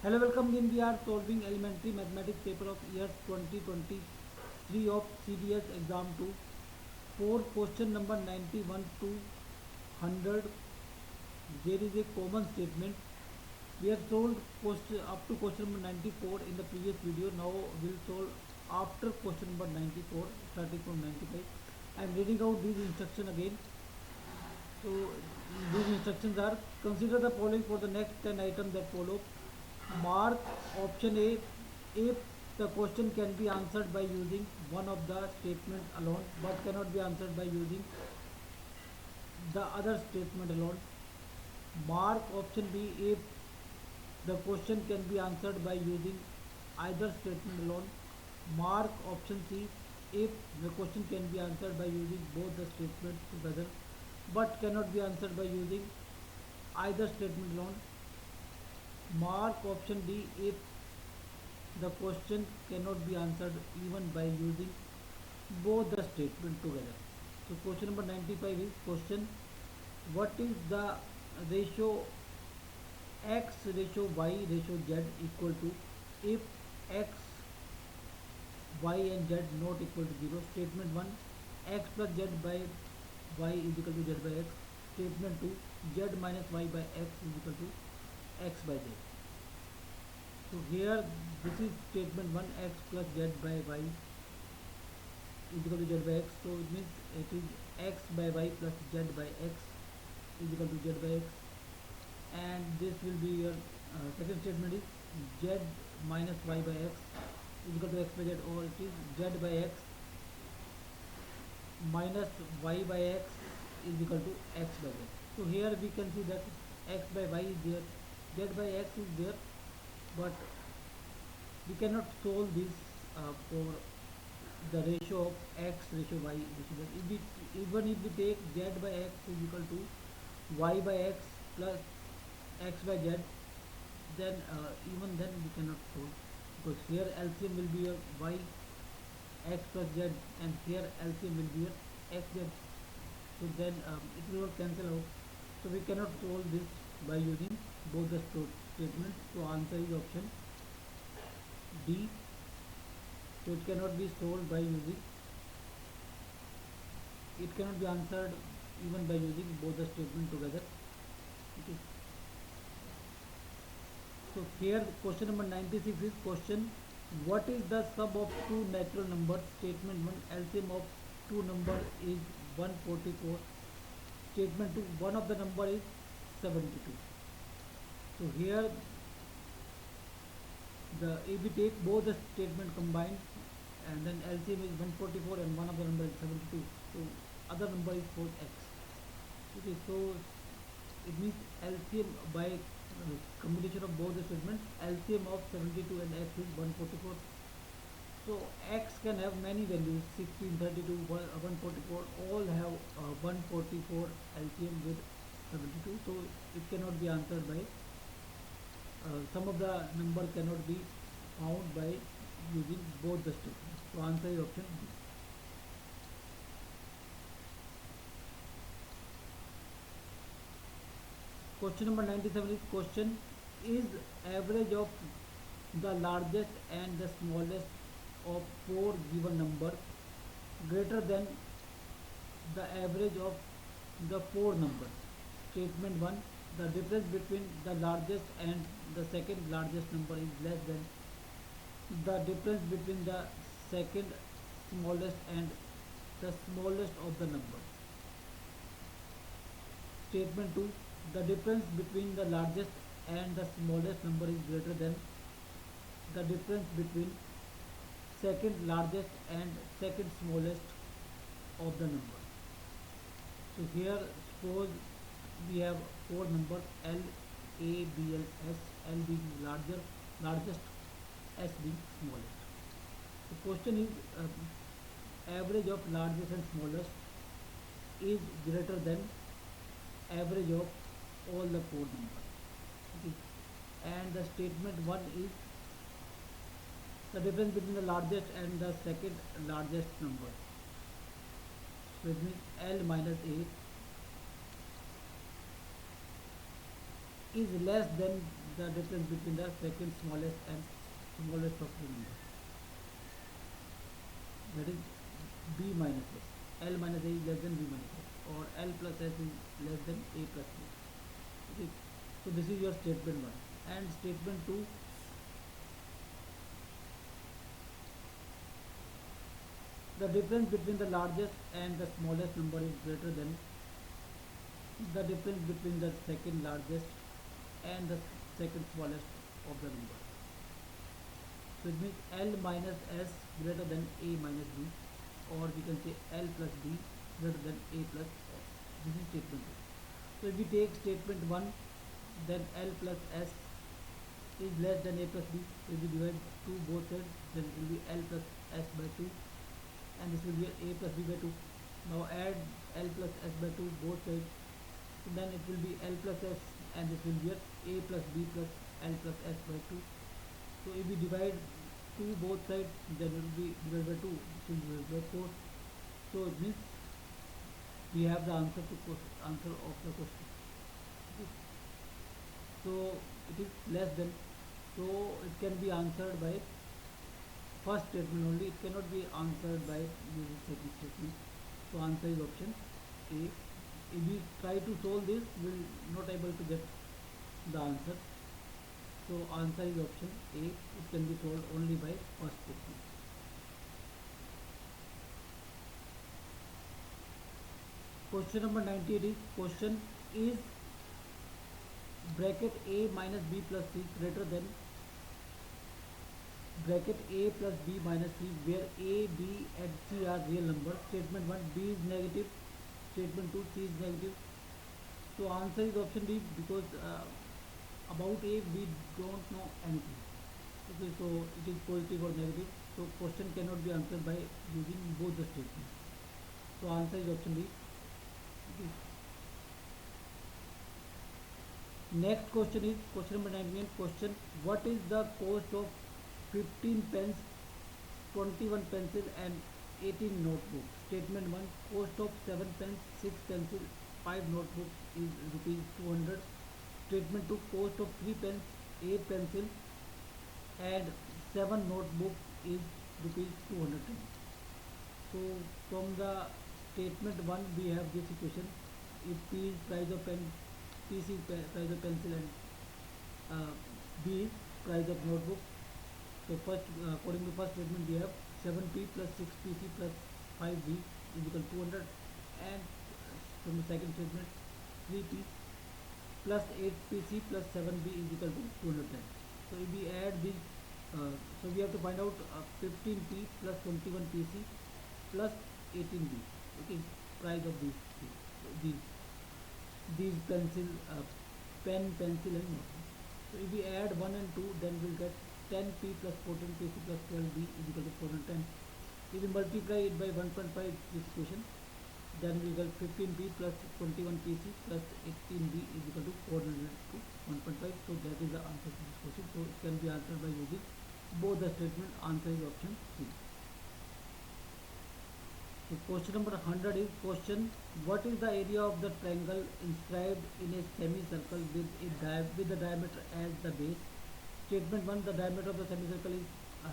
Hello, welcome. Again, we are solving elementary mathematics paper of year 2023 of CDS exam 2. For question number 91 to 100, there is a common statement. We have solved question up to question number 94 in the previous video. Now we'll solve after question number 94, starting from 95. I am reading out these instructions again. So these instructions are: consider the following for the next 10 items that follow. Mark option A if the question can be answered by using one of the statements alone but cannot be answered by using the other statement alone. Mark option B if the question can be answered by using either statement alone. Mark option C if the question can be answered by using both the statements together but cannot be answered by using either statement alone. Mark option D if the question cannot be answered even by using both the statement together. So question number 95 is question: what is the ratio x ratio y ratio z equal to if x, y and z not equal to 0? Statement 1: x plus z by y is equal to z by x. Statement 2: z minus y by x is equal to x by z. So here this is statement 1: x plus z by y is equal to z by x. So it means it is x by y plus z by x is equal to z by x. And this will be your second statement is z minus y by x is equal to x by z, or it is z by x minus y by x is equal to x by z. So here we can see that x by y is there, z by x is there, but we cannot solve this for the ratio of x ratio y ratio z. Even if we take z by x is equal to y by x plus x by z, then even then we cannot solve, because here LCM will be your y x plus z and here LCM will be your x z. So then it will not cancel out. So we cannot solve this by using both the statements. So answer is option D. So it cannot be solved by using, it cannot be answered even by using both the statement together. Okay. So here question number 96 is question: what is the sum of two natural numbers? Statement 1: LCM of two numbers is 144. Statement 2: one of the number is 72. So here the if we take both the statement combined, and then LCM is 144 and one of the number is 72, so other number is 4x. Okay, so it means LCM by combination of both the statements, LCM of 72 and x is 144. So x can have many values: 16, 32, 144, all have 144 LCM with 72. So it cannot be answered by some of the number cannot be found by using both the statements. So answer is option B. Question number 97 is question: is average of the largest and the smallest of four given numbers greater than the average of the four numbers? Statement 1: the difference between the largest and the second largest number is less than the difference between the second smallest and the smallest of the numbers. Statement 2: the difference between the largest and the smallest number is greater than the difference between second largest and second smallest of the number. So here suppose we have four numbers: L, A, B, L, S, L being largest, S being smallest. The question is average of largest and smallest is greater than average of all the four numbers. Okay. And the statement 1 is the difference between the largest and the second largest number. So it means L minus A is less than the difference between the second smallest and smallest of the number, that is b minus s. L minus a is less than b minus s, or L plus s is less than a plus b. Okay, so this is your statement 1. And statement 2, the difference between the largest and the smallest number is greater than the difference between the second largest and the second smallest of the number. So it means L minus s greater than a minus b, or we can say L plus b greater than a plus s. This is statement 2. So if we take statement 1, then L plus s is less than a plus b. So if we divide 2 both sides, then it will be L plus s by 2, and this will be a plus b by 2. Now add L plus s by 2 both sides, so then it will be L plus s, and this will be a plus b plus L plus s by 2. So if we divide 2 both sides, then it will be divided by 2, this will be divided by 4. So it means we have the answer of the question. Okay. So it is less than, so it can be answered by first statement only, it cannot be answered by using second statement. So answer is option A. If we try to solve this, we will not able to get the answer. So answer is option A. It can be solved only by first statement. Question number 98 is, question is bracket A minus B plus C greater than bracket A plus B minus C, where A, B and C are real numbers. Statement 1, B is negative. Statement 2, C is negative. So answer is option D, because about A we don't know anything. Okay, so it is positive or negative. So question cannot be answered by using both the statements. So answer is option D. Okay. Next question is question number 99. Question: what is the cost of 15 pens, 21 pencil and 18 notebooks? Statement 1, cost of 7 pens, 6 pencil, 5 notebooks is rupees 200. Statement 2, cost of 3 pens, 8 pencil and 7 notebooks is rupees 210. So from the statement 1 we have this equation. If P is price of pen, PC is price of pencil, and B is price of notebook. So first, according to first statement, we have 7P plus 6PC plus 5B is equal to 200, and from the second statement, 3P plus 8PC plus 7B is equal to 210. So if we add these, so we have to find out 15P plus 21PC plus 18B. Okay, price of these pencil, pen, pencil and notebook. So if we add 1 and 2, then we'll get 10P plus 14PC plus 12B is equal to 410. If we multiply it by 1.5, this equation, then we get 15P plus 21PC plus 18B is equal to 400 to 1.5. So that is the answer to this question. So it can be answered by using both the statement. Answer is option C. So question number 100 is, question: what is the area of the triangle inscribed in a semicircle with the diameter as the base? Statement 1, the diameter of the semicircle is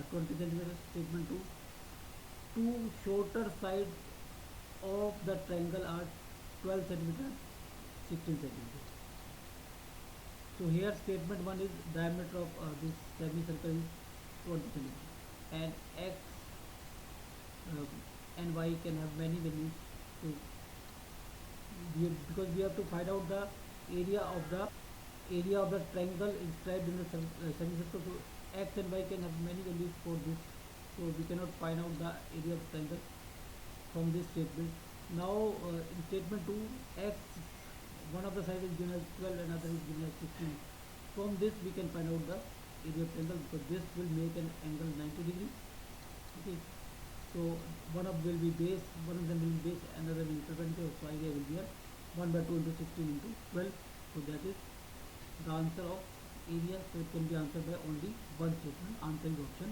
20 centimeters. Statement 2, two shorter sides of the triangle are 12 centimeters, 16 centimeters. So here statement 1 is diameter of this semicircle is 20 centimeters, and x and y can have many values. So because we have to find out the area of the triangle inscribed in the semicircle, so x and y can have many values for this. So we cannot find out the area of triangle from this statement. Now in statement 2, x, one of the side is given as 12, another is given as 16. From this we can find out the area of triangle, because this will make an angle 90 degree. Okay, so one of will be base, one of them will be base, another will be perpendicular. So idea will be 1 by 2 into 16 into 12. So that is the answer of area. So it can be answered by only one statement. Answer is option